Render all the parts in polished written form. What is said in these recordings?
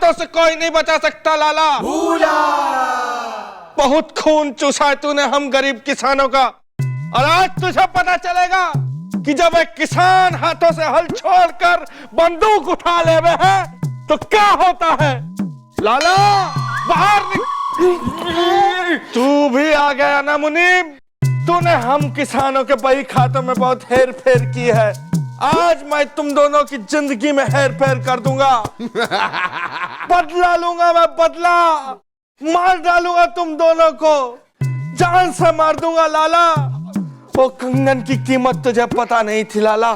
हाथों से कोई नहीं बचा सकता लाला। बहुत खून चूसा है तूने हम गरीब किसानों का, और आज तुझे पता चलेगा कि जब एक किसान हाथों से हल छोड़कर बंदूक उठा ले हुए है तो क्या होता है। लाला बाहर तू भी आ गया ना मुनीब। तूने हम किसानों के बही खातों में बहुत हेर फेर की है, आज मैं तुम दोनों की जिंदगी में हेर फेर कर दूंगा। बदला लूंगा मैं, बदला मार डालूंगा तुम दोनों को, जान से मार दूंगा लाला। वो कंगन की कीमत तुझे पता नहीं थी लाला,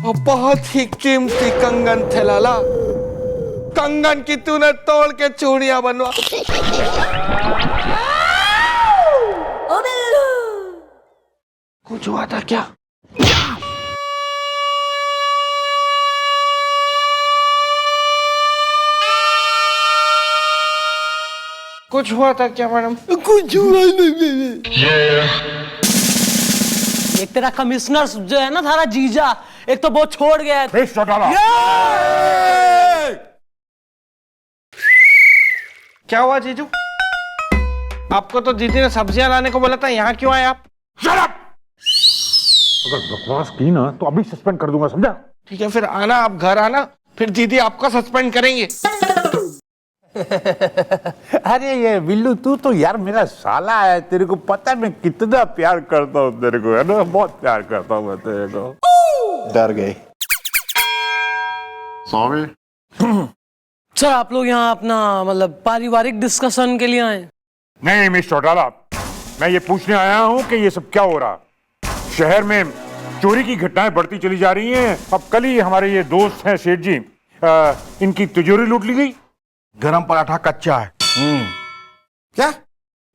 वो बहुत ही कीमती कंगन थे लाला। कंगन की तूने तोड़ के चूड़ियां बनवा। कुछ हुआ था क्या? कुछ हुआ था क्या मैडम? कुछ हुआ नहीं। एक तेरा कमिश्नर जो है ना थारा जीजा, एक तो वो छोड़ गया है। क्या हुआ जीजू? आपको तो दीदी ने सब्जियां लाने को बोला था, यहाँ क्यों आए आप? Shut up! अगर बकवास की ना तो अभी सस्पेंड कर दूंगा, समझा? ठीक है फिर आना, आप घर आना, फिर दीदी आपका सस्पेंड करेंगे। अरे ये बिल्लू तू तो यार मेरा साला है, तेरे को पता है मैं कितना प्यार करता हूँ तेरे को, है ना? बहुत प्यार करता हूँ मैं तेरे को। डर गए। सॉरी। सर आप लोग यहाँ अपना मतलब पारिवारिक डिस्कशन के लिए आए? नहीं मिस चौटाला, मैं ये पूछने आया हूँ कि ये सब क्या हो रहा। शहर में चोरी की घटनाएं बढ़ती चली जा रही हैं। अब कल ही हमारे ये दोस्त हैं सेठ जी, इनकी तिजोरी लूट ली गई। गरम पराठा कच्चा है। क्या?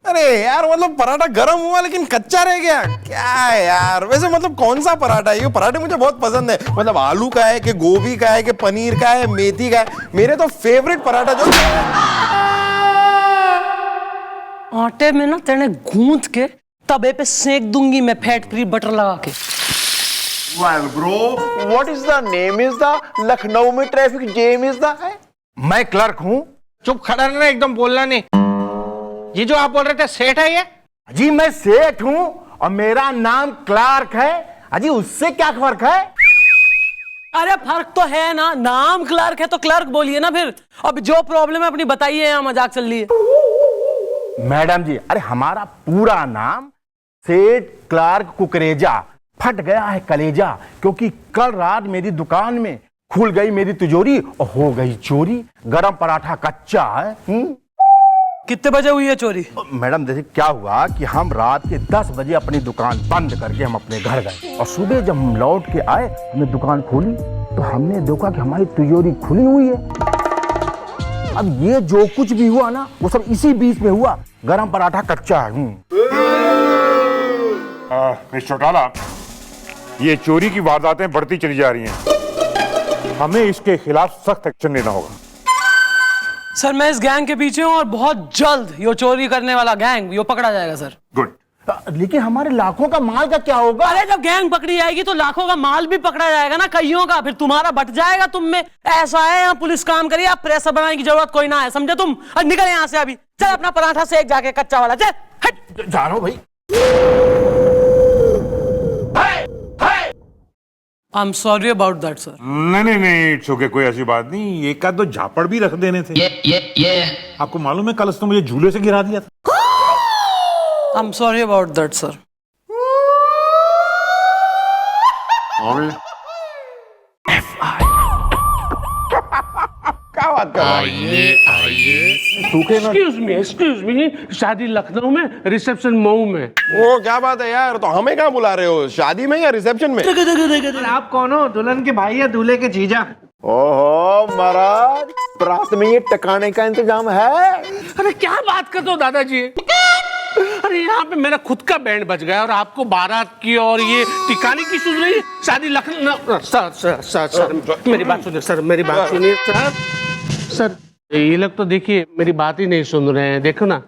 अरे यार मतलब पराठा गरम हुआ लेकिन कच्चा रह गया क्या है यार? वैसे मतलब कौन सा पराठा है ये? पराठे मुझे बहुत पसंद है, मतलब आलू का है कि गोभी का है कि पनीर का है, मेथी का है। मेरे तो फेवरेट पराठा जो आटे में ना तेने गूंथ के तवे पे सेक दूंगी मैं, फैट फ्री बटर लगा के। Well bro, what is the name is the Lucknow में ट्रैफिक जैम इज द है? मैं क्लर्क हूँ। चुप खड़ा रहना, एकदम बोलना नहीं। ये जो आप बोल रहे थे सेठ है ये? जी मैं सेठ हूँ और मेरा नाम क्लार्क है। अजी उससे क्या फर्क है? अरे फर्क तो है ना, नाम क्लर्क है तो क्लर्क बोलिए ना फिर। अब जो प्रॉब्लम है अपनी बताइए, यहाँ मजाक चल रही है। मैडम जी, अरे हमारा पूरा नाम सेठ क्लार्क कुकरेजा। फट गया है कलेजा क्योंकि कल रात मेरी दुकान में खुल गई मेरी तिजोरी और हो गई चोरी। गरम पराठा कच्चा है। कितने बजे हुई है चोरी? मैडम देखिए क्या हुआ कि हम रात के 10 बजे अपनी दुकान बंद करके हम अपने घर गए और सुबह जब हम लौट के आए, हमने दुकान खोली तो हमने देखा कि हमारी तिजोरी खुली हुई है। अब ये जो कुछ भी हुआ ना वो सब इसी बीच में हुआ। गरम पराठा कच्चा है। मिस चौटाला, ये चोरी की वारदातें बढ़ती चली जा रही हैं, हमें इसके खिलाफ सख्त एक्शन लेना होगा। सर मैं इस गैंग के पीछे हूँ और बहुत जल्द ये चोरी करने वाला गैंग ये पकड़ा जाएगा सर। गुड। लेकिन हमारे लाखों का माल का क्या होगा? अरे जब गैंग पकड़ी जाएगी तो लाखों का माल भी पकड़ा जाएगा ना, कईयों का। फिर तुम्हारा बट जाएगा तुम में। ऐसा है यहाँ पुलिस काम करिए, आप प्रेशर बनाने की जरूरत कोई ना है, समझे तुम? और निकल यहाँ से अभी, चल अपना पराठा सेक जाके कच्चा वाला, चल हट। जा रहा हूं भाई। I am sorry about that sir. नहीं इट्स ओके, कोई ऐसी बात नहीं। एक आध दो झापड़ भी रख देने थे। आपको मालूम है कल उसने मुझे झूले से गिरा दिया था। I am sorry about that sir. क्या बात कर रहा है? एक्सक्यूज मी, शादी लखनऊ में, रिसेप्शन मऊ में। वो क्या बात है यार? तो हमें कहाँ बुला रहे हो, शादी में या रिसेप्शन में? आप कौन हो? दुल्हन के भाई या दूल्हे के जीजा? ओहो महाराज, रात में ये टकाने का इंतजाम है? अरे क्या बात करते हो दादाजी? अरे यहाँ पे मेरा खुद का बैंड बज गया और आपको बारात की और ये टिकाने की सूझ रही है। शादी लखनऊ। सर मेरी बात सुनिए सर, मेरी बात सुनिए सर। ये लोग तो देखिए मेरी बात ही नहीं सुन रहे हैं, देखो ना।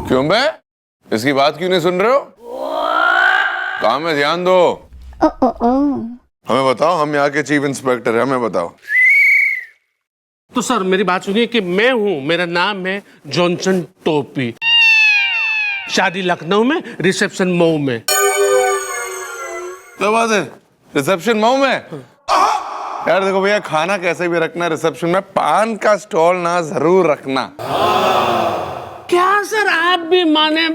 क्यों बे? इसकी बात क्यों नहीं सुन रहे हो? काम में ध्यान दो। हमें बताओ, हम यहाँ के चीफ इंस्पेक्टर हैं, हमें बताओ। तो सर मेरी बात सुनिए कि मैं हूं, मेरा नाम है जॉनसन टोपी, शादी लखनऊ में, रिसेप्शन मऊ में। क्या बात है, रिसेप्शन मऊ में? यार देखो भैया, खाना कैसे भी रखना, रिसेप्शन में पान का स्टॉल ना जरूर रखना। क्या सर आप भी माने?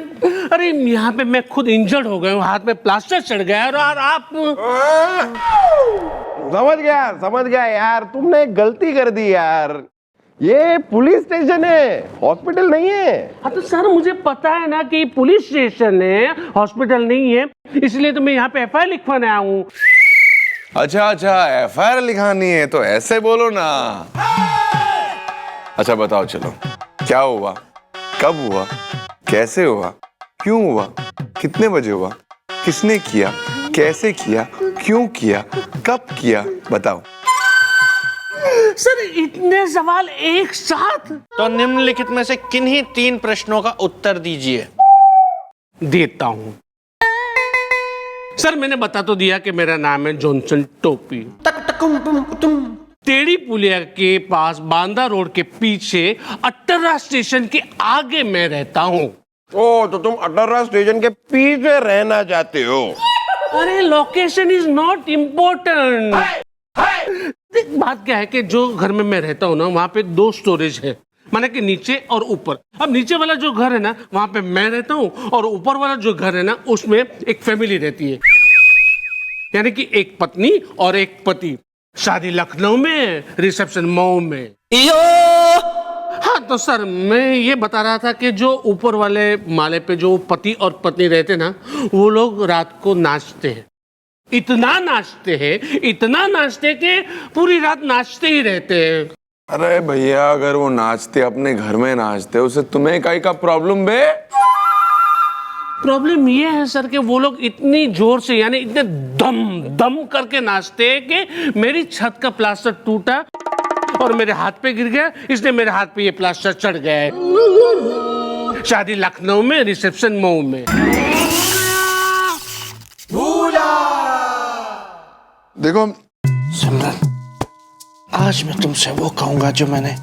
अरे यहाँ पे मैं खुद इंजर्ड हो गया हूँ, हाथ में प्लास्टर चढ़ गया है और आप। समझ गया यार, तुमने एक गलती कर दी यार। ये पुलिस स्टेशन है, हॉस्पिटल नहीं है। हाँ तो सर मुझे पता है ना कि पुलिस स्टेशन है, हॉस्पिटल नहीं है, इसलिए तो मैं यहाँ पे FIR लिखवाने आया हूँ। अच्छा FIR लिखानी है तो ऐसे बोलो ना। अच्छा बताओ, चलो क्या हुआ, कब हुआ, कैसे हुआ, क्यों हुआ, कितने बजे हुआ, किसने किया, कैसे किया, क्यों किया, कब किया, बताओ। सर इतने सवाल एक साथ? तो निम्नलिखित में से किन्हीं 3 प्रश्नों का उत्तर दीजिए। देता हूं सर। मैंने बता तो दिया कि मेरा नाम है जॉनसन टोपी। टेढ़ी पुलिया के पास बांदा रोड के पीछे अट्टरा स्टेशन के आगे मैं रहता हूँ। ओ तो तुम अटर्रा स्टेशन के पीछे रहना चाहते हो? अरे लोकेशन इज नॉट इम्पोर्टेंट। बात क्या है कि जो घर में मैं रहता हूँ ना, वहां पे 2 स्टोरेज है, माने कि नीचे और ऊपर। अब नीचे वाला जो घर है ना, वहां पे मैं रहता हूँ, और ऊपर वाला जो घर है ना, उसमें एक फैमिली रहती है, यानी कि एक पत्नी और एक पति। शादी लखनऊ में, रिसेप्शन मऊ में। हाँ तो सर मैं ये बता रहा था कि जो ऊपर वाले माले पे जो पति और पत्नी रहते ना, वो लोग रात को नाचते हैं। इतना नाचते कि पूरी रात नाचते ही रहते हैं। अरे भैया, अगर वो नाचते अपने घर में नाचते, उसे तुम्हें काई का प्रॉब्लम बे? प्रॉब्लम ये है सर कि वो लोग इतनी जोर से, यानी इतने दम करके नाचते हैं कि मेरी छत का प्लास्टर टूटा और मेरे हाथ पे गिर गया, इसलिए मेरे हाथ पे ये प्लास्टर चढ़ गया है। शादी लखनऊ में, रिसेप्शन मऊ में। देखो सिमरन, आज मैं तुमसे वो कहूंगा जो मैंने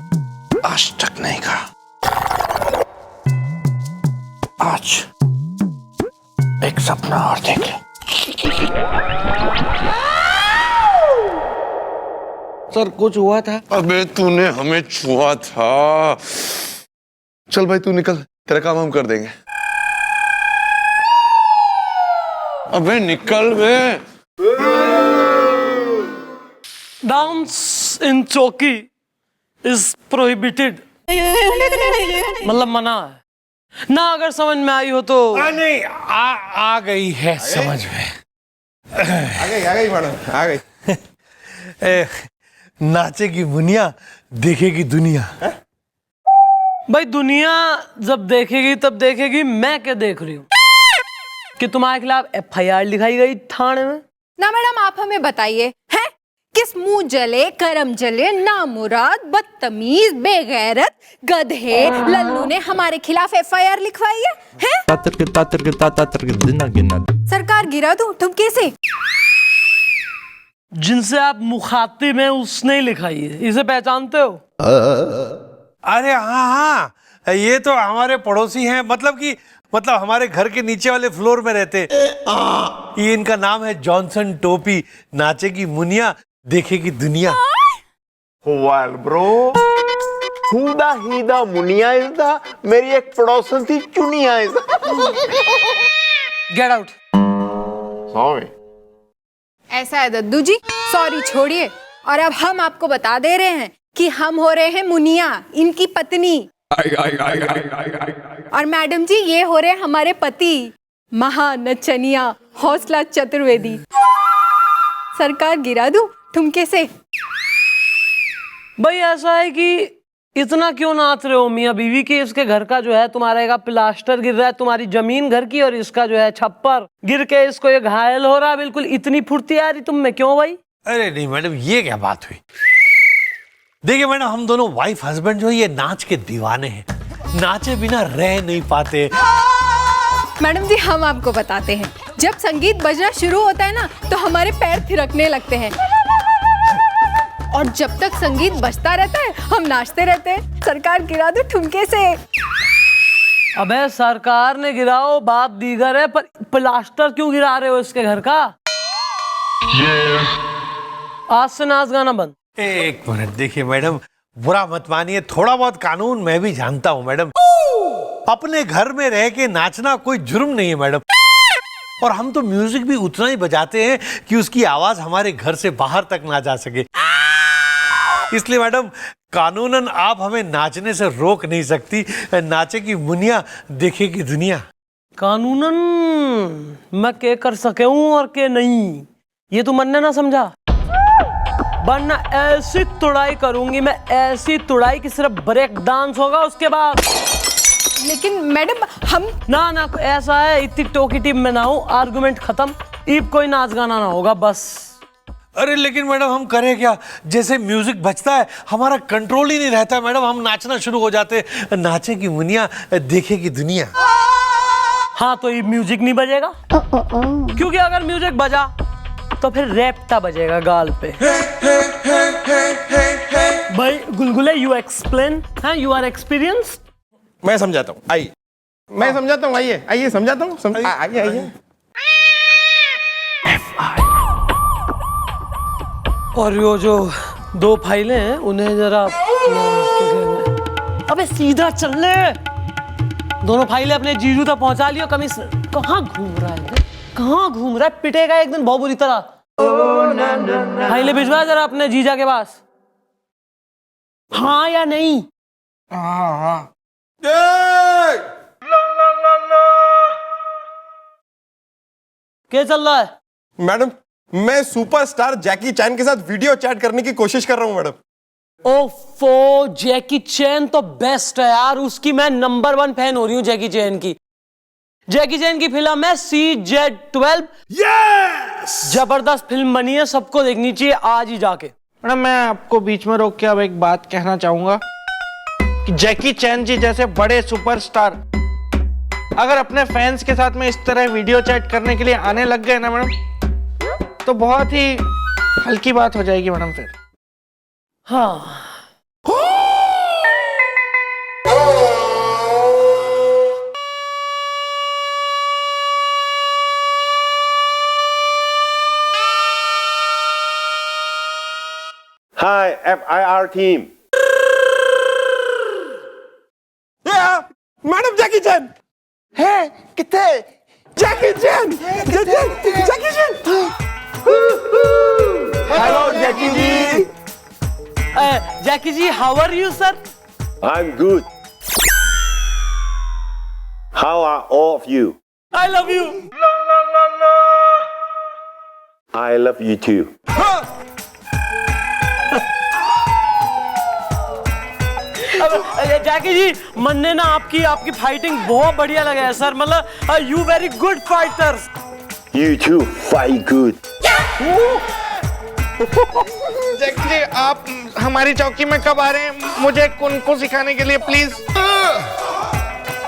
आज तक नहीं कहा। आज एक सपना और देख ले। सर कुछ हुआ था? अबे तूने हमें छुआ था। चल भाई तू निकल, तेरा काम हम कर देंगे। अबे निकल बे। डांस इन चौकी इज प्रोहिबिटेड, मतलब मना है ना। अगर समझ में आई हो तो। नहीं आ गई है समझ में। आ गई मैडम, आ गई। नाचेगी मुनिया, देखेगी दुनिया। भाई दुनिया जब देखेगी तब देखेगी, मैं क्या देख रही हूँ कि तुम्हारे खिलाफ FIR लिखाई गई थाने में। ना मैडम आप हमें बताइए, हैं किस मुंह जले करम जले नामुराद बदतमीज बेगैरत गधे लल्लू ने हमारे खिलाफ FIR लिखवाई है, हैं? सरकार गिरा दूं तुम कैसे? जिनसे आप मुखातिब हैं उसने ही लिखाई है, इसे पहचानते हो? अरे हाँ, ये तो हमारे पड़ोसी हैं, मतलब हमारे घर के नीचे वाले फ्लोर में रहते। ये इनका नाम है जॉनसन टोपी। नाचेगी मुनिया, देखेगी दुनिया। Well, bro, हुदा हीदा मुनिया इज द, मेरी एक पड़ोसन थी चुनिया इज। Get out. सॉरी। ऐसा है दद्दू जी, सॉरी छोड़िए, और अब हम आपको बता दे रहे हैं कि हम हो रहे हैं मुनिया, इनकी पत्नी। और मैडम जी ये हो रहे हैं हमारे पति, महानचनिया हौसला चतुर्वेदी। सरकार गिरा दूं तुम कैसे? भाई ऐसा है कि इतना क्यों नाच रहे हो मियाँ बीवी की? इसके घर का जो है तुम्हारे का प्लास्टर गिर रहा है, तुम्हारी जमीन घर की, और इसका जो है छप्पर गिर के इसको ये घायल हो रहा है। बिल्कुल इतनी फुर्ती आ रही तुम में, क्यों भाई? अरे नहीं मैडम, ये क्या बात हुई? देखिए मैडम, हम दोनों वाइफ हस्बैंड जो है ये नाच के दीवाने हैं, नाचे बिना रह नहीं पाते। मैडम जी हम आपको बताते हैं, जब संगीत बजना शुरू होता है ना तो हमारे पैर थिरकने लगते हैं। और जब तक संगीत बजता रहता है हम नाचते रहते हैं। सरकार गिरा दो ठुमके से। अबे सरकार ने गिराओ बात दीगर है, पर प्लास्टर क्यों गिरा रहे हो इसके घर का? आज से नाच गाना बंद। एक मिनट, देखिए मैडम, बुरा मत मानिए, थोड़ा बहुत कानून मैं भी जानता हूँ मैडम। अपने घर में रह के नाचना कोई जुर्म नहीं है मैडम। और हम तो म्यूजिक भी उतना ही बजाते हैं कि उसकी आवाज हमारे घर से बाहर तक ना जा सके। इसलिए मैडम कानूनन आप हमें नाचने से रोक नहीं सकती। नाचे की मुनिया देखेगी दुनिया। कानूनन मैं के कर सके हूं और के नहीं, ये तू मन ने ना समझा। वरना ऐसी तुड़ाई करूंगी मैं, ऐसी तुड़ाई कि सिर्फ ब्रेक डांस होगा उसके बाद। लेकिन मैडम हम ना ऐसा है, इतनी टोकी टीम में ना हो, आर्गुमेंट खत्म, ईब कोई नाच गाना ना होगा बस। अरे लेकिन मैडम हम करें क्या? जैसे म्यूजिक बजता है हमारा कंट्रोल ही नहीं रहता मैडम, हम नाचना शुरू हो जाते। नाचे की मुनिया देखेगी दुनिया। हाँ तो ये म्यूजिक नहीं बजेगा, क्योंकि अगर म्यूजिक बजा तो फिर रैप्टा बजेगा गाल पे। भाई गुलगुले, यू एक्सप्लेन, हाँ यू आर एक्सपीरियंस। मैं समझाता हूँ, आइए मैं समझाता हूँ, आइए आइए समझाता हूँ, आइए आइए। और यो जो दो फाइलें हैं उन्हें जरा अबे सीधा चल ले। दोनों फाइलें अपने जीजू तक पहुंचा लियो। कमिश्नर कहाँ घूम रहा है, कहाँ घूम रहा है, पिटेगा एक दिन बहुत बुरी तरह। फाइलें भिजवा जरा अपने जीजा के पास, हाँ या नहीं? हाँ। क्या चल रहा है? मैडम मैं सुपरस्टार जैकी चैन के साथ वीडियो चैट करने की कोशिश कर रहा हूँ मैडम। ओफो, जैकी चैन तो बेस्ट है यार, उसकी मैं नंबर 1 फैन हो रही हूँ जैकी चैन की। जैकी चैन की फिल्म है CZ12। यस, जबरदस्त फिल्म बनी है, सबको देखनी चाहिए आज ही जाके। मैडम मैं आपको बीच में रोक के अब एक बात कहना चाहूंगा कि जैकी चैन जी जैसे बड़े सुपरस्टार अगर अपने फैंस के साथ में इस तरह वीडियो चैट करने के लिए आने लग गए ना मैडम, तो बहुत ही हल्की बात हो जाएगी मैडम फिर। हाँ Hi, FIR team. Madam Jackie Chan है कितने? Jackie Chan Jackie Chan. Hello, Jackie ji. Jackie ji, how are you sir? I'm good. How are all of you? I love you. I love you too. जैकी जी, मन्ने ना आपकी fighting बहुत बढ़िया लगा है सर, मतलब you very good fighters. You too fight good. जैकी जी आप हमारी चौकी में कब आ रहे हैं मुझे कुन सिखाने के लिए प्लीज?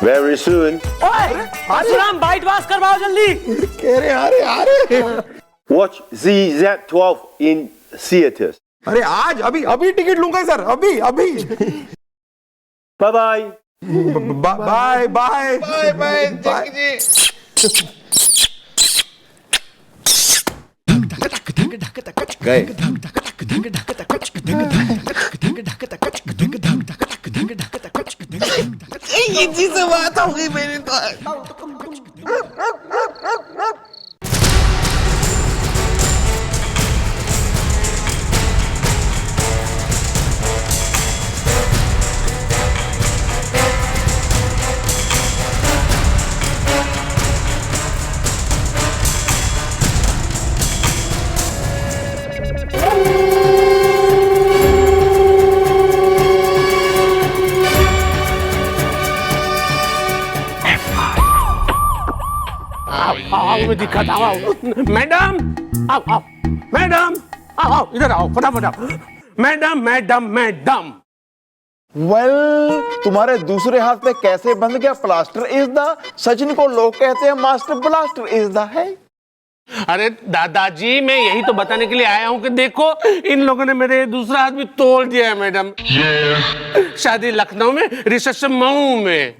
Very soon. ओए, आसुराम बाइट वास करवाओ जल्दी। कह रहे आ रहे। Watch CZ12 in theaters. अरे आज अभी टिकट लूंगा सर, अभी। Bye bye. Bye bye bye bye Jackie ji. गए इसी से बात हो गई मेरी तो। आओ दिक्कत आओ मैडम, आओ मैडम, आओ इधर आओ फटाफट आओ मैडम। तुम्हारे दूसरे हाथ पे कैसे बंध गया प्लास्टर इज द, सचिन को लोग कहते हैं मास्टर ब्लास्टर इज द है। अरे दादाजी, मैं यही तो बताने के लिए आया हूँ कि देखो इन लोगों ने मेरे दूसरा हाथ भी तोड़ दिया है मैडम। शादी लखनऊ में, रिसेप्शन मऊ में।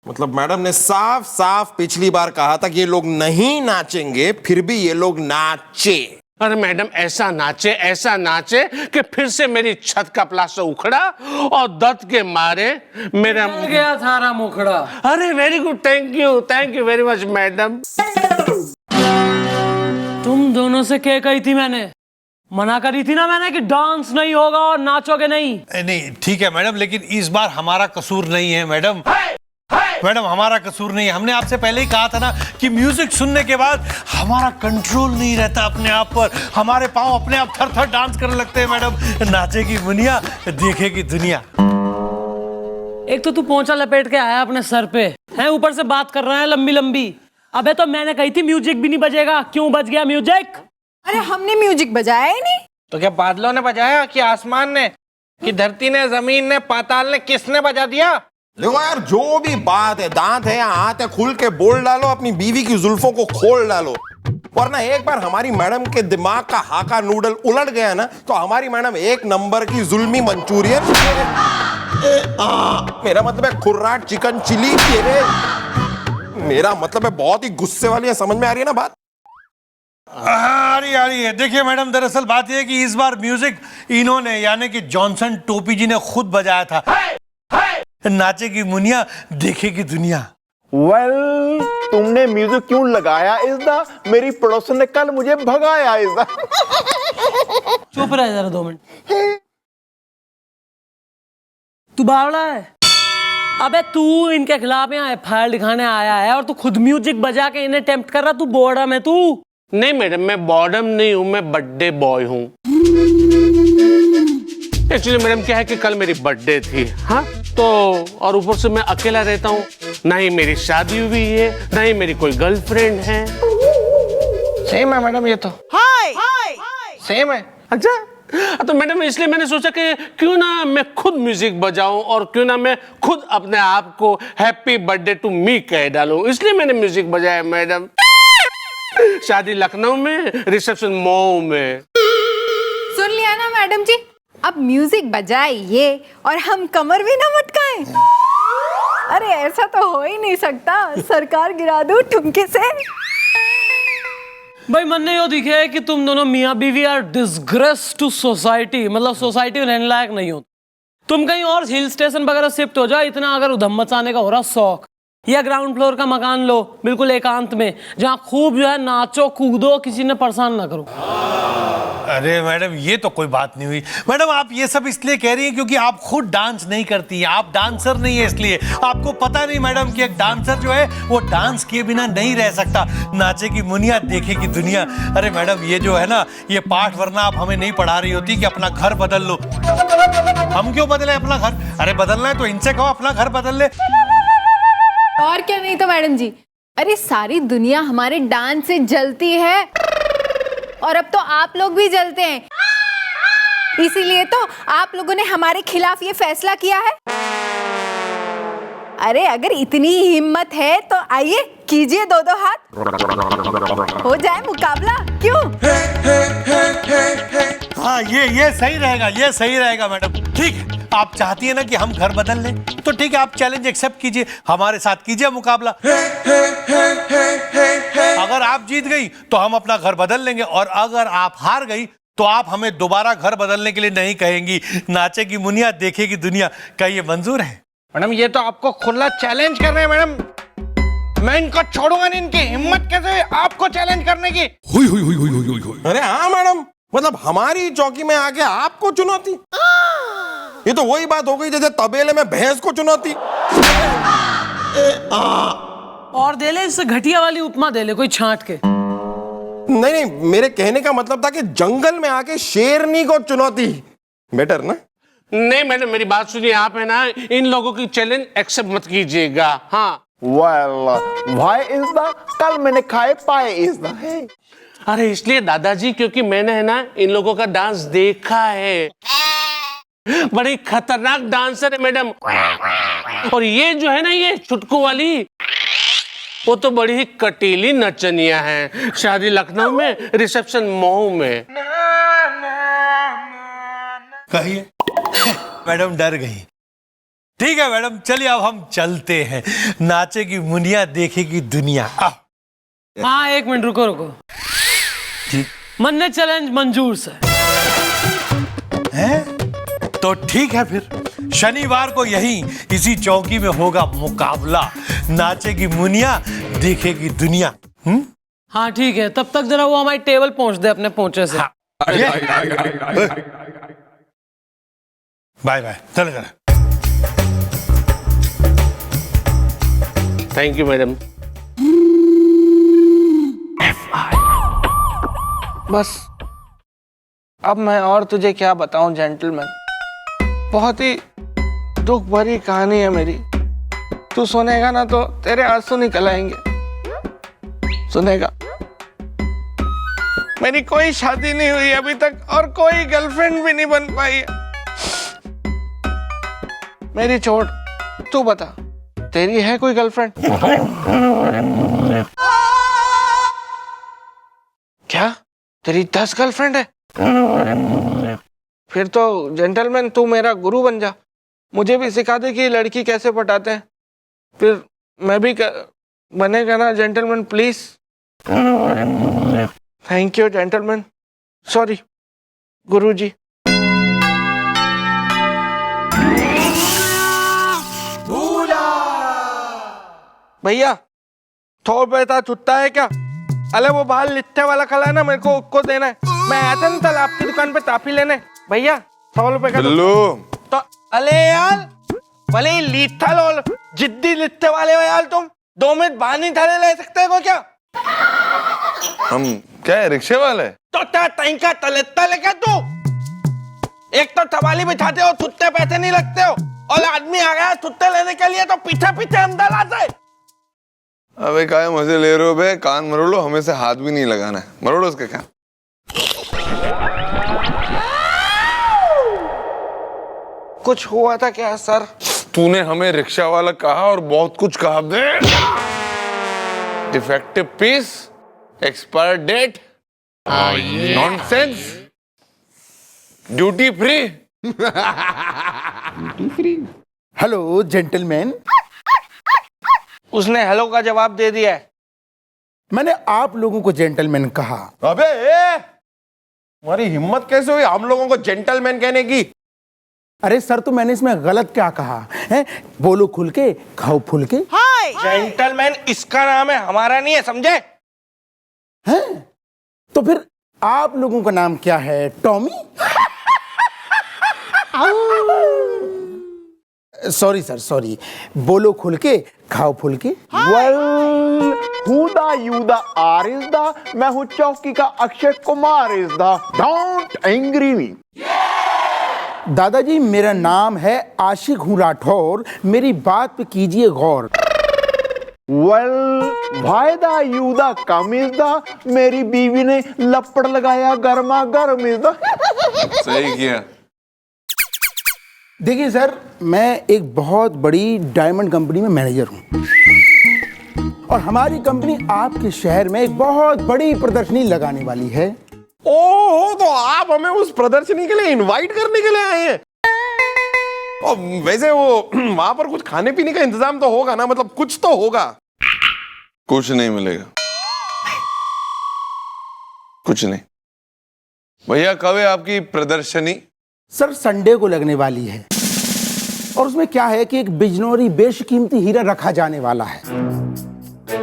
मतलब मैडम ने साफ साफ पिछली बार कहा था कि ये लोग नहीं नाचेंगे, फिर भी ये लोग नाचे। अरे मैडम, ऐसा नाचे कि फिर से मेरी छत का प्लास्टर उखड़ा और दर्द के मारे मेरा गया थारा मुखड़ा। अरे very good, thank you very much madam. तुम दोनों से क्या कही थी मैंने? मना करी थी ना मैंने कि डांस नहीं होगा और नाचोगे नहीं। नहीं ठीक है मैडम, लेकिन इस बार हमारा कसूर नहीं है मैडम। मैडम हमारा कसूर नहीं है। हमने आपसे पहले ही कहा था ना कि म्यूजिक सुनने के बाद हमारा कंट्रोल नहीं रहता अपने आप पर, हमारे पांव अपने आप थर थर डांस करने लगते हैं मैडम। नाचेगी मुनिया, देखेगी दुनिया। एक तो तू पोंछा लपेट के आया अपने सर पे है, ऊपर से बात कर रहा है लंबी लंबी। अबे तो मैंने कही थी म्यूजिक भी नहीं बजेगा, क्यों बज गया म्यूजिक? अरे हमने म्यूजिक बजाया ही नहीं। तो क्या बादलों ने बजाया कि आसमान ने, कि धरती ने, जमीन ने, पाताल ने, किसने बजा दिया? देखो यार, जो भी बात है, दांत है या हाथ है, खुल के बोल डालो, अपनी बीवी की जुल्फों को खोल डालो। वरना एक बार हमारी मैडम के दिमाग का हाका नूडल उलट गया ना, तो हमारी मैडम एक नंबर की जुल्मी मंचूरियन। मेरा मतलब है खुर्राट चिकन चिली। मेरा मतलब है बहुत ही गुस्से वाली है, समझ में आ रही है ना बात? आ रही है। देखिए मैडम, दरअसल बात यह है कि इस बार म्यूजिक इन्होंने यानी कि जॉनसन टोपी जी ने खुद बजाया था। नाचेगी मुनिया, देखेगी दुनिया। वेल, तुमने म्यूजिक क्यों लगाया इसदा? मेरी पड़ोसन ने कल मुझे भगाया इसदा। चुप रह जरा 2 मिनट। तू बावड़ा है? अबे तू इनके खिलाफ यहाँ एफआईआर लिखाने आया है और तू खुद म्यूजिक बजा के इन्हें टेम्प्ट कर रहा। तू बोर्डम है तू? नहीं मैडम, मैं बॉर्डम नहीं हूँ, मैं बर्थडे बॉय हूँ। एक्चुअली मैडम क्या है कि कल मेरी बर्थडे थी, हाँ, तो और ऊपर से मैं अकेला रहता हूँ, ना ही मेरी शादी हुई है, ना ही मेरी कोई गर्लफ्रेंड है। सेम है मैडम, ये तो सेम है। अच्छा, तो मैडम इसलिए मैंने सोचा कि क्यों ना मैं खुद म्यूजिक बजाऊं और क्यों ना मैं खुद अपने आप को हैप्पी बर्थडे टू मी कह डालूं, इसलिए मैंने म्यूजिक बजाया मैडम। शादी लखनऊ में, रिसेप्शन मऊ में। सुन लिया ना मैडम जी, अब म्यूजिक बजाइए और हम कमर भी ना मटकाएं। अरे ऐसा तो हो ही नहीं सकता, सरकार गिरा दूं ठुमके से। भाई मन नहीं हो दिखे है कि तुम दोनों मियाँ बीवी आर डिसग्रेस टू सोसाइटी, मतलब सोसाइटी में रहने लायक नहीं हो। तुम कहीं और हिल स्टेशन वगैरह शिफ्ट हो जाओ, इतना अगर उधम मचाने का हो रहा शौक, या ग्राउंड फ्लोर का मकान लो बिल्कुल एकांत में, जहाँ खूब जो है नाचो कूदो, किसी ने परेशान ना करो। अरे मैडम, ये तो कोई बात नहीं हुई। मैडम आप ये सब इसलिए कह रही हैं क्योंकि आप खुद डांस नहीं करती हैं, आप डांसर नहीं है, इसलिए आपको पता नहीं मैडम कि एक डांसर जो है वो डांस किए बिना नहीं रह सकता। नाचेगी मुनिया, देखेगी दुनिया। अरे मैडम, ये जो है ना, ये पाठ वरना आप हमें नहीं पढ़ा रही होती कि अपना घर बदल लो। हम क्यों बदले अपना घर? अरे बदलना है तो इनसे कहो अपना घर बदल ले। और क्या नहीं तो मैडम जी, अरे सारी दुनिया हमारे डांस से जलती है और अब तो आप लोग भी जलते हैं, इसीलिए तो आप लोगों ने हमारे खिलाफ ये फैसला किया है। अरे अगर इतनी हिम्मत है तो आइए कीजिए 2-2 हाथ, हो जाए मुकाबला, क्यों? हाँ, ये सही रहेगा, ये सही रहेगा मैडम। ठीक है, आप चाहती है ना कि हम घर बदल लें, तो ठीक है, आप चैलेंज एक्सेप्ट कीजिए, हमारे साथ कीजिए मुकाबला। अगर आप जीत गई तो हम अपना घर बदल लेंगे, और अगर आप हार गई तो आप हमें दोबारा घर बदलने के लिए नहीं कहेंगी। नाचेगी मुनिया, देखेगी दुनिया। क्या ये मंजूर है? मैडम ये तो आपको खुला चैलेंज कर रहे हैं मैडम। मैं इनको छोड़ूंगा नहीं, इनकी हिम्मत कैसे आपको चैलेंज करने की। अरे हाँ मैडम, मतलब हमारी चौकी में आके आपको चुनौती? ये तो वही बात हो गई जैसे तबेले में भैंस को चुनौती। और दे ले, इससे घटिया वाली उपमा दे ले कोई छांट के। नहीं, मेरे कहने का मतलब था कि जंगल में आके शेरनी को चुनौती बेटर ना। नहीं मैडम, मेरी बात सुनिए, आप है ना इन लोगों की चैलेंज एक्सेप्ट मत कीजिएगा। हाँ, वेल, व्हाई इज द? कल मैंने खाए पाए इज द है। अरे इसलिए दादाजी क्योंकि मैंने है ना इन लोगों का डांस देखा है, बड़ी खतरनाक डांसर है मैडम। और ये जो है ना, ये छुटकू वाली, वो तो बड़ी ही कटीली नचनिया है, शादी लखनऊ में, रिसेप्शन मऊ में। कहिए मैडम डर गई। ठीक है मैडम, चलिए अब हम चलते हैं। नाचेगी मुनिया, देखेगी दुनिया। हाँ, 1 मिनट रुको रुको। ठीक मन्ने चैलेंज मंजूर से है तो ठीक है, फिर शनिवार को यहीं इसी चौकी में होगा मुकाबला। नाचेगी मुनिया, देखेगी दुनिया। हाँ ठीक है, तब तक जरा वो हमारी टेबल पहुंच दे अपने पहुंचे से। बाय बाय, चले चले। Thank you madam. बस अब मैं और तुझे क्या बताऊं जेंटलमैन, बहुत ही दुख भरी कहानी है मेरी। तू सुनेगा ना तो तेरे आंसू निकल आएंगे। सुनेगा? मेरी कोई शादी नहीं हुई अभी तक और कोई गर्लफ्रेंड भी नहीं बन पाई है। मेरी छोड़, तू बता, तेरी है कोई गर्लफ्रेंड? क्या तेरी 10 गर्लफ्रेंड है? फिर तो जेंटलमैन तू मेरा गुरु बन जा, मुझे भी सिखा दे कि लड़की कैसे पटाते हैं, फिर मैं भी बनेगा ना gentleman, please. Thank you gentleman, sorry गुरुजी। भैया थोड़ा पैसा छुट्टा है क्या? अरे वो बाहर लिट्टे वाला खड़ा है ना, मेरे को उसको देना है। मैं आया था ना कल आपकी दुकान पे ताफी लेने। भैया 100 रुपए का तो अले यार, भले ही लिट्टा लो, जिद्दी लिट्टे वाले हो यार तुम। 2 मिनट बानी थाने ले सकते हो क्या? हम क्या है, रिक्शे वाले? तो का तलेता लेके तू एक तो सवाली बिठाते हो, छुट्टे पैसे नहीं लगते हो, और आदमी आ गया छुट्टे लेने के लिए तो पीछे पीछे अंदर आते है। अबे काय मजे ले रहे हो बे, कान मरोड़ो, हमें से हाथ भी नहीं लगाना है, मरोड़ो उसके कान। कुछ हुआ था क्या सर? तूने हमें रिक्शा वाला कहा और बहुत कुछ कहा बे। Defective piece, expire date, nonsense, duty free. Hello gentleman. उसने हेलो का जवाब दे दिया है। मैंने आप लोगों को जेंटलमैन कहा। अबे तुम्हारी हिम्मत कैसे हुई हम लोगों को जेंटलमैन कहने की? अरे सर, तो मैंने इसमें गलत क्या कहा है? बोलो खुल के, खाओ फुल के। जेंटलमैन इसका नाम है, हमारा नहीं है, समझे? हैं? तो फिर आप लोगों का नाम क्या है? टॉमी? Sorry sir, sorry. बोलो खुल के, खाओ फुल के। हुदा यूदा आर इज द, मैं हूं चौकी का Akshay Kumar is the, don't angry मी। दादाजी मेरा नाम है आशिक हूँ राठौर, मेरी बात पे कीजिए गौर। वायदा यूदा कम इज द, मेरी बीवी ने लपड़ लगाया गर्मा गर्म इज द। सही किया। देखिए सर, मैं एक बहुत बड़ी डायमंड कंपनी में मैनेजर हूँ और हमारी कंपनी आपके शहर में एक बहुत बड़ी प्रदर्शनी लगाने वाली है। ओह, तो आप हमें उस प्रदर्शनी के लिए इनवाइट करने के लिए आए हैं? और वैसे वो वहां पर कुछ खाने पीने का इंतजाम तो होगा ना, मतलब कुछ तो होगा। कुछ नहीं मिलेगा, कुछ नहीं। भैया कब है आपकी प्रदर्शनी? सर संडे को लगने वाली है और उसमें क्या है कि एक बिजनौरी बेशकीमती हीरा रखा जाने वाला है।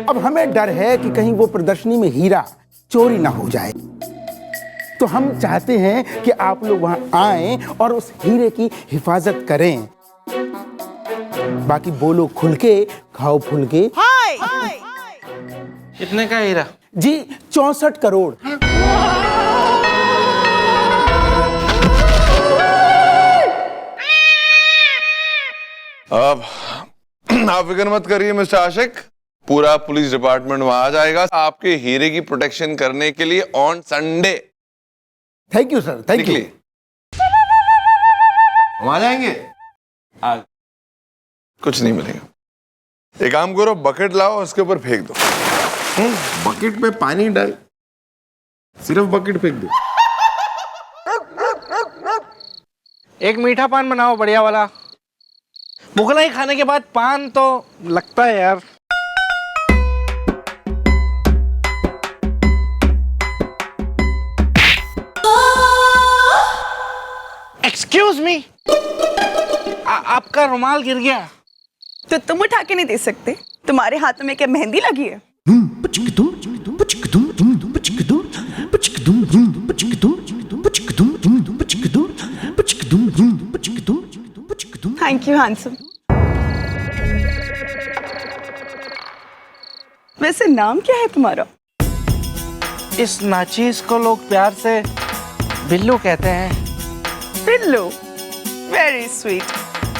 अब हमें डर है कि कहीं वो प्रदर्शनी में हीरा चोरी ना हो जाए, तो हम चाहते हैं कि आप लोग वहां आएं और उस हीरे की हिफाजत करें। बाकी बोलो खुल के, खाओ फुल के। कितने का हीरा? जी 64 करोड़। अब आप फिक्र मत करिए मिस्टर आशिक, पूरा पुलिस डिपार्टमेंट वहां आ जाएगा आपके हीरे की प्रोटेक्शन करने के लिए on Sunday. Thank you sir, thank you. हम आ जाएंगे। कुछ नहीं मिलेगा। एक काम करो, बकेट लाओ, उसके ऊपर फेंक दो। बकेट में पानी डाल, सिर्फ बकेट फेंक दो। एक मीठा पान बनाओ बढ़िया वाला। मुगलाई खाने के बाद पान तो लगता है यार। एक्सक्यूज मी, आपका रुमाल गिर गया। तो तुम उठा के नहीं दे सकते? तुम्हारे हाथों में क्या मेहंदी लगी है? Thank you handsome. वैसे नाम क्या है तुम्हारा? इस नाचीज को लोग प्यार से बिल्लू कहते हैं। Billu, very sweet.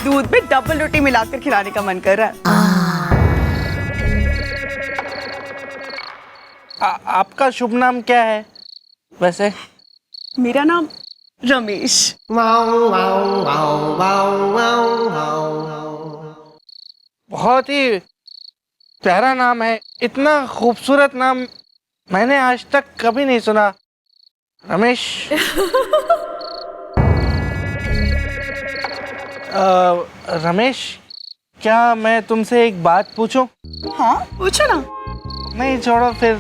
दूध में डबल रोटी मिलाकर खिलाने का मन कर रहा है। आपका शुभ नाम क्या है वैसे? मेरा नाम रमेश। बहुत ही प्यारा नाम है। इतना खूबसूरत नाम मैंने आज तक कभी नहीं सुना। रमेश। रमेश, क्या मैं तुमसे एक बात पूछूं? हाँ पूछो ना। नहीं छोड़ो फिर।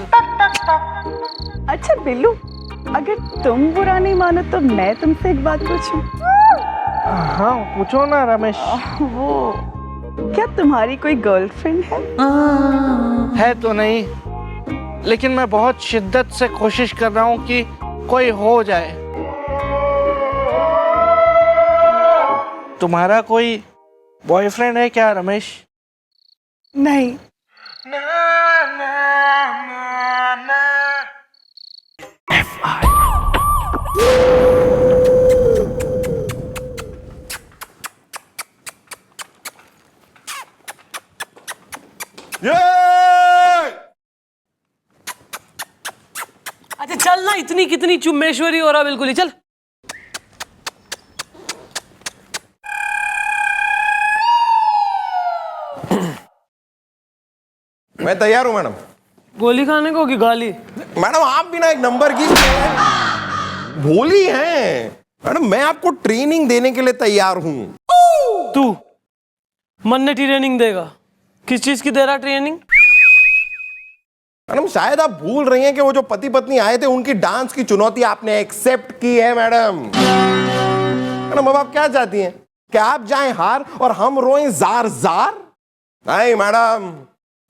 अच्छा बिल्लू, अगर तुम बुरा नहीं मानो तो मैं तुमसे एक बात पूछूं? हाँ पूछो ना रमेश। वो क्या तुम्हारी कोई गर्लफ्रेंड है? है तो नहीं, लेकिन मैं बहुत शिद्दत से कोशिश कर रहा हूँ कि कोई हो जाए। तुम्हारा कोई बॉयफ्रेंड है क्या रमेश? नहीं। अच्छा चल ना, इतनी कितनी चुम्मेश्वरी हो रहा, बिल्कुल ही चल। मैं तैयार हूं मैडम। गोली खाने को कि गाली? मैडम आप भी ना एक नंबर की भोली हैं। मैडम मैं आपको ट्रेनिंग देने के लिए तैयार हूं। तू मन्ने ट्रेनिंग देगा? किस चीज की दे रहा ट्रेनिंग? मैडम शायद आप भूल रही हैं कि वो जो पति पत्नी आए थे उनकी डांस की चुनौती आपने एक्सेप्ट की है मैडम। मैडम अब आप क्या चाहती हैं कि आप जाएं हार और हम रोएं जार जार? नहीं मैडम।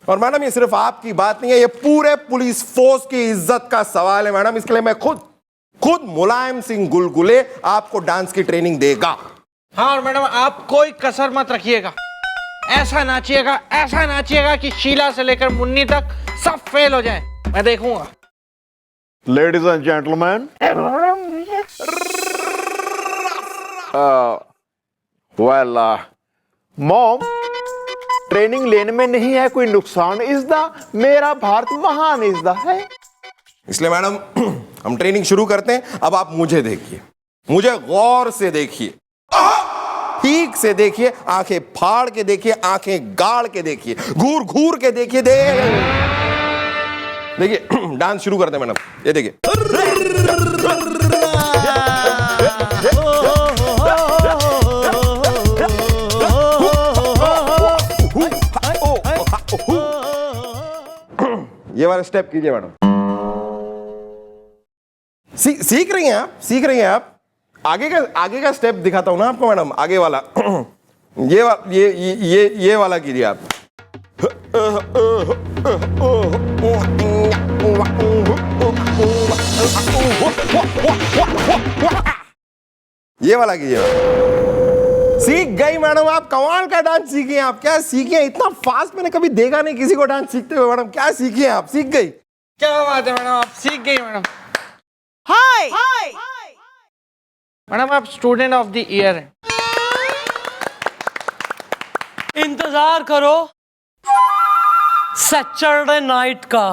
और मैडम ये सिर्फ आपकी बात नहीं है, ये पूरे पुलिस फोर्स की इज्जत का सवाल है मैडम। इसके लिए मैं खुद मुलायम सिंह गुलगुले आपको डांस की ट्रेनिंग देगा। हाँ और मैडम आप कोई कसर मत रखिएगा। ऐसा नाचिएगा कि शीला से लेकर मुन्नी तक सब फेल हो जाए। मैं देखूंगा। Ladies and gentleman, well mom, training लेने में नहीं है कोई नुकसान। इस दा मेरा भारत महान इस दा है। इसलिए मैडम हम ट्रेनिंग शुरू करते हैं। अब आप मुझे देखिए, मुझे गौर से देखिए, ठीक से देखिए, आंखें फाड़ के देखिए, आंखें गाड़ के देखिए, घूर घूर के देखिए। देखिए डांस शुरू करते हैं मैडम। ये देखिए। ये वाला स्टेप कीजिए मैडम। सीख रही हैं आप, सीख रही हैं आप। आगे का स्टेप दिखाता हूं ना आपको मैडम, आगे वाला। ये वाला कीजिए आप। ये वाला कीजिए। सीख गई मैडम आप, कमाल का डांस सीखी हैं आप। क्या सीखी हैं? इतना फास्ट मैंने कभी देखा नहीं किसी को डांस सीखते हुए मैडम। क्या सीखी हैं आप? सीख गई? क्या बात है मैडम, आप सीख गई मैडम। हाय मैडम आप स्टूडेंट ऑफ द ईयर हैं। इंतजार करो सैटरडे नाइट का।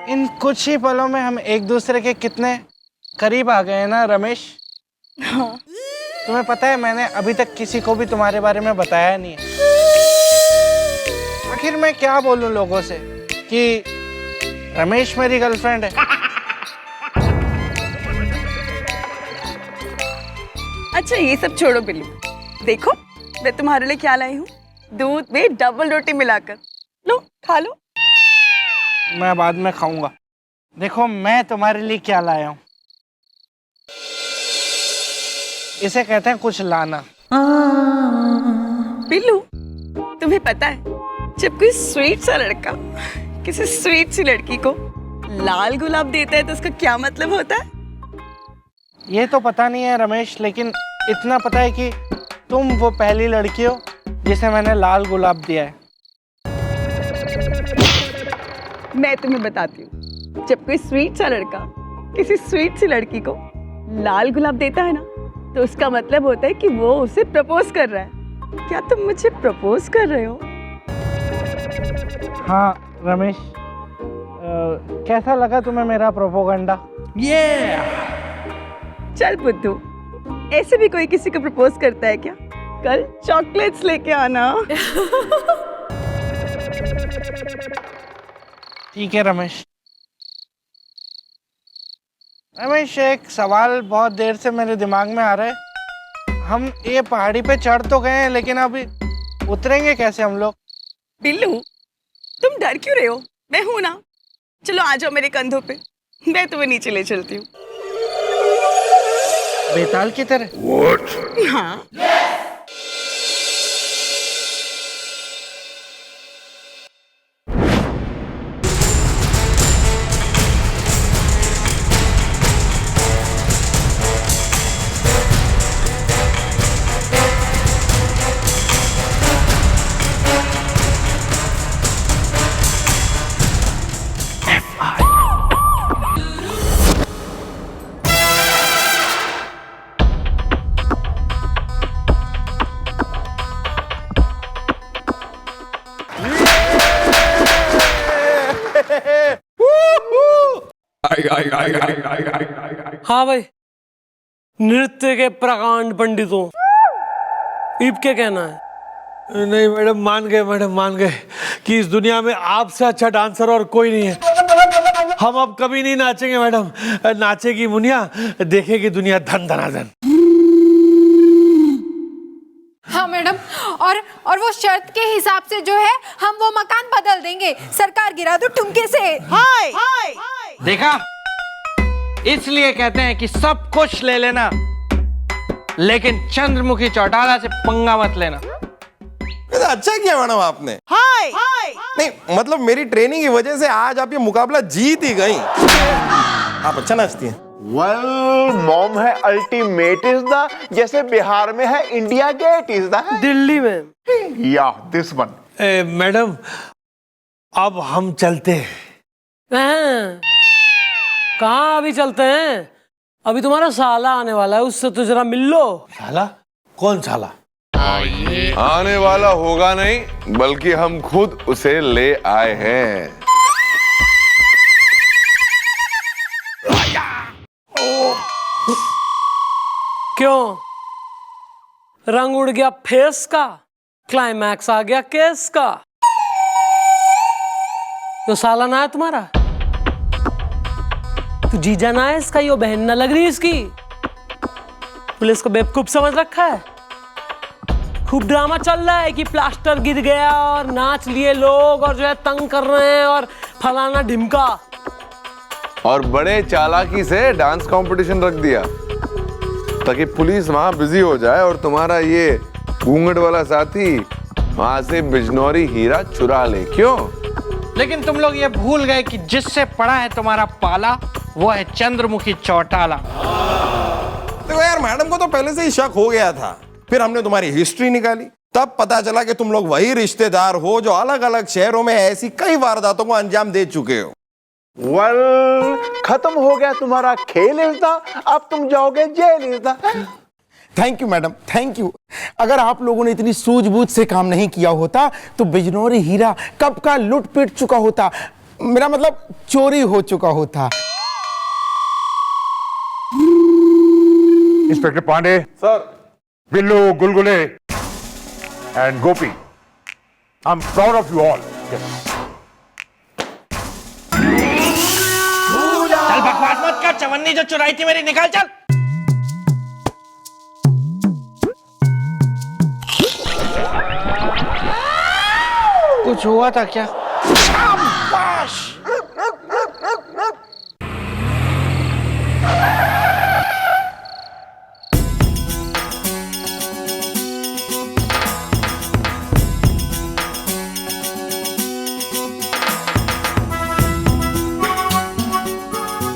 इन कुछ ही पलों में हम एक दूसरे के कितने करीब आ गए हैं ना रमेश। हाँ। तुम्हें पता है मैंने अभी तक किसी को भी तुम्हारे बारे में बताया नहीं है। आखिर मैं क्या बोलूं लोगों से कि रमेश मेरी गर्लफ्रेंड है। अच्छा ये सब छोड़ो बिल्लू, देखो मैं तुम्हारे लिए क्या लाई हूँ, दूध में डबल रोटी मिलाकर, लो खा लो। मैं बाद में खाऊंगा। देखो मैं तुम्हारे लिए क्या लाया हूँ, इसे कहते हैं कुछ लाना। बिल्लू तुम्हें पता है जब कोई स्वीट सा लड़का किसी स्वीट सी लड़की को लाल गुलाब देता है तो उसका क्या मतलब होता है? ये तो पता नहीं है रमेश, लेकिन इतना पता है कि तुम वो पहली लड़की हो जिसे मैंने लाल गुलाब दिया है। मैं तुम्हें बताती हूँ, जब कोई स्वीट सा लड़का किसी स्वीट सी लड़की को लाल गुलाब देता है ना तो उसका मतलब होता है कि वो उसे प्रपोज कर रहा है। क्या तुम मुझे प्रपोज कर रहे हो? हाँ रमेश, कैसा लगा तुम्हें मेरा प्रोपोगंडा? चल बुद्धू, ऐसे भी कोई किसी को प्रपोज करता है क्या? कल चॉकलेट्स लेके आना। ठीक है रमेश। रमेश एक सवाल बहुत देर से मेरे दिमाग में आ रहा है। हम ये पहाड़ी पे चढ़ तो गए हैं लेकिन अभी उतरेंगे कैसे हम लोग? बिल्लू तुम डर क्यों रहे हो? मैं हूं ना, चलो आ जाओ मेरे कंधों पे, मैं तुम्हें नीचे ले चलती हूँ। बेताल की तरह? हाँ। हाँ भाई, नृत्य के प्रकांड पंडितों, इब क्या कहना है? नहीं मैडम, मान गए मैडम, मान गए कि इस दुनिया में आपसे अच्छा डांसर और कोई नहीं है। हम अब कभी नहीं नाचेंगे मैडम। नाचेगी मुनिया, देखेगी दुनिया धन धनाधन। हाँ मैडम, और वो शर्त के हिसाब से जो है हम वो मकान बदल देंगे। सरकार गिरा दो ठुमके से। हाय देखा, इसलिए कहते हैं कि सब कुछ ले लेना लेकिन चंद्रमुखी चौटाला से पंगा मत लेना। ये तो अच्छा किया मैडम आपने। हाय नहीं मतलब मेरी ट्रेनिंग की वजह से आज आप ये मुकाबला जीत ही गई। आप अच्छा नाचती हैं। वेल मॉम है अल्टीमेट इज द, जैसे बिहार में है India Gate is the, Delhi में या दिस वन। मैडम अब हम चलते हैं। कहाँ अभी चलते हैं? अभी तुम्हारा साला आने वाला है, उससे तो जरा मिल लो। साला? कौन साला? आने वाला होगा नहीं, बल्कि हम खुद उसे ले आए हैं। क्यों? रंग उड़ गया फेस का, क्लाइमैक्स आ गया केस का। तो साला ना है तुम्हारा? तो जीजा ना है इसका, यो बहन ना लग रही इसकी। पुलिस को बेवकूफ समझ रखा है। खूब ड्रामा चल रहा है कि प्लास्टर गिर गया और नाच लिए लोग और जो है तंग कर रहे हैं और फलाना ढिमका। और बड़े चालाकी से डांस कंपटीशन रख दिया ताकि पुलिस वहां बिजी हो जाए और तुम्हारा ये घूंघट वाला साथी वहां से बिजनौरी हीरा चुरा ले। क्यों? लेकिन तुम लोग ये भूल गए कि जिससे पड़ा है तुम्हारा पाला वो है चंद्रमुखी चौटाला। देखो यार, मैडम को तो पहले से ही शक हो गया था। फिर हमने तुम्हारी हिस्ट्री निकाली, तब पता चला कि तुम लोग वही रिश्तेदार हो जो अलग अलग शहरों में ऐसी कई वारदातों को अंजाम दे चुके हो। वेल खत्म हो गया तुम्हारा खेल इज़दा, अब तुम जाओगे जेल इज़दा। Thank you madam, thank you. अगर आप लोगों ने इतनी सूझबूझ से काम नहीं किया होता तो बिजनौरी हीरा कब का लुट पिट चुका होता। मेरा मतलब चोरी हो चुका होता। Inspector Pandey sir. Billu, Gulgule and Gopi, I am proud of you all. चल बकवास मत कर, चवन्नी जो चुराई थी मेरी निकाल चल। कुछ हुआ था क्या?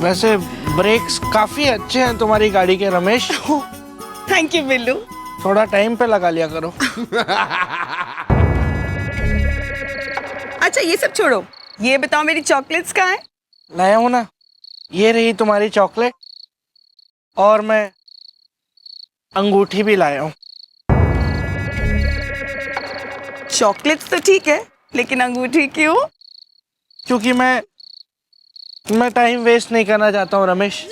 वैसे ब्रेक्स काफी अच्छे हैं तुम्हारी गाड़ी के रमेश। Thank you Billu. थोड़ा टाइम पे लगा लिया करो। अच्छा ये सब छोड़ो, ये बताओ मेरी चॉकलेट्स कहाँ हैं? लाया हूं ना, ये रही तुम्हारी चॉकलेट, और मैं अंगूठी भी लाया हूं। चॉकलेट्स तो ठीक है, लेकिन अंगूठी क्यों? क्योंकि मैं टाइम वेस्ट नहीं करना चाहता हूँ रमेश।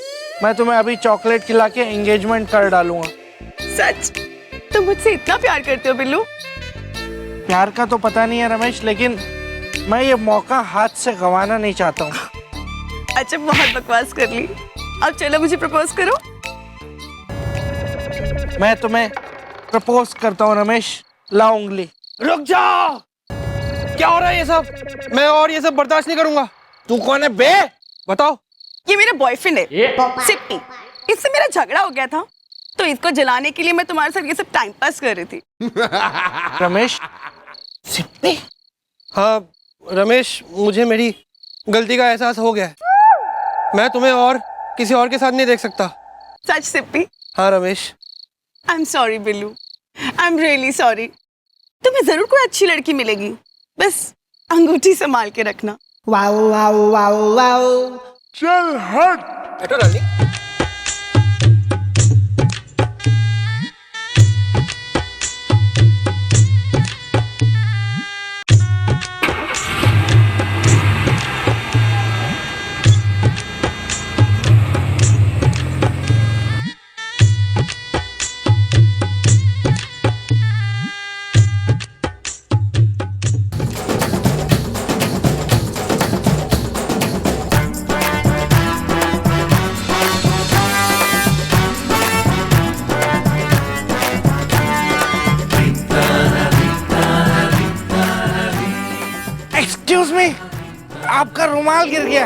मैं तुम्हें अभी चॉकलेट खिला के एंगेजमेंट कर डालूंगा। सच? तुम मुझसे इतना प्यार करते हो बिल्लू? प्यार का तो पता नहीं है रमेश, लेकिन मैं ये मौका हाथ से गंवाना नहीं चाहता हूँ। अच्छा बहुत बकवास कर ली, अब चलो मुझे प्रपोज करो। मैं तुम्हें प्रपोज करता हूँ रमेश, ला उंगली। रुक जाओ, क्या हो रहा है ये सब? मैं और ये सब बर्दाश्त नहीं करूंगा। तू कौन है बे? बताओ। ये मेरा बॉयफ्रेंड है सिप्पी। इससे मेरा झगड़ा हो गया था, तो इसको जलाने के लिए मैं तुम्हारे साथ ये सब टाइम पास कर रही थी। रमेश, सिप्पी? हाँ रमेश, मुझे मेरी गलती का एहसास हो गया है। मैं तुम्हें और किसी और के साथ नहीं देख सकता। सच सिप्पी? हाँ Ramesh. I am sorry Billu, I am really sorry. तुम्हें जरूर कोई अच्छी लड़की मिलेगी, बस अंगूठी संभाल के रखना। Wow wow wow wow. चल हट। बैठो डार्लिंग। एक्सक्यूज मी, आपका रुमाल गिर गया।